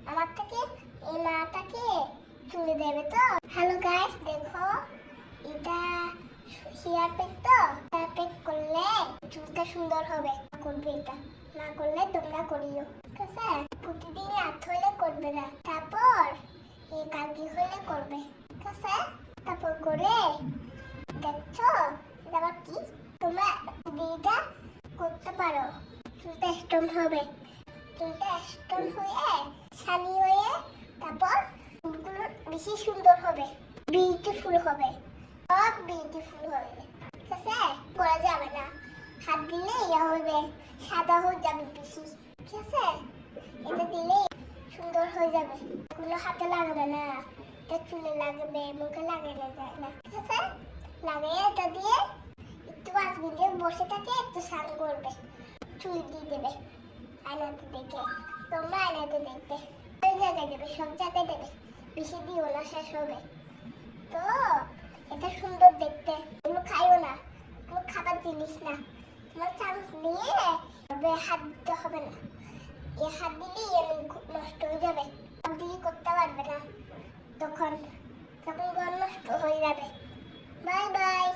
আমার থেকে এই মাটাকে চুলে দেবে তো। হ্যালো গাইস, দেখো এটা হেয়ার প্যাক তো। হেয়ার প্যাক করলে চুলটা সুন্দর হবে। করবে এটা, না করলে তোমরা করিও, ঠিক আছে? প্রতিদিন রাত হলে করবে না, তারপর এই কালকে হলে করবে, ঠিক আছে? তারপর করে দেখছো এটা আবার কি, তোমরা এটা করতে পারো। চুলটা স্টোন হবে, চুলটা স্টোন হয়ে শানি হয়ে তারপর চুলগুলো বেশি সুন্দর হবে, বিউটিফুল হবে, সব বিউটিফুল হবে, ঠিক আছে? করা যাবে না, হাত দিলে ইয়া হবে, সাদা হয়ে যাবে বেশি, ঠিক আছে? এটা দিলে সুন্দর হয়ে যাবে। এগুলো হাতে লাগবে না, এটা চুলে লাগবে, মুখে লাগানো যায় না, ঠিক আছে? লাগিয়ে এটা দিয়ে একটু 5 মিনিট বসে থাকে, একটু স্নান করবে, চুল দিয়ে দেবে আয়নাতে দেখে। তোমরা আয়নাতে দেখবে, ওই জায়গায় দেবে, সব জায়গায় দেবে, বেশি দিও না, শেষ হবে তো। এটা সুন্দর দেখতে, এগুলো খাইও না, এগুলো খাবার জিনিস না। তোমার চান্স নিয়ে হাত দিতে হবে না, এ হাত দিলেই নষ্ট হয়ে যাবে, হাত দিয়ে করতে পারবে না, তখন তখন ঘর নষ্ট হয়ে যাবে। Bye bye.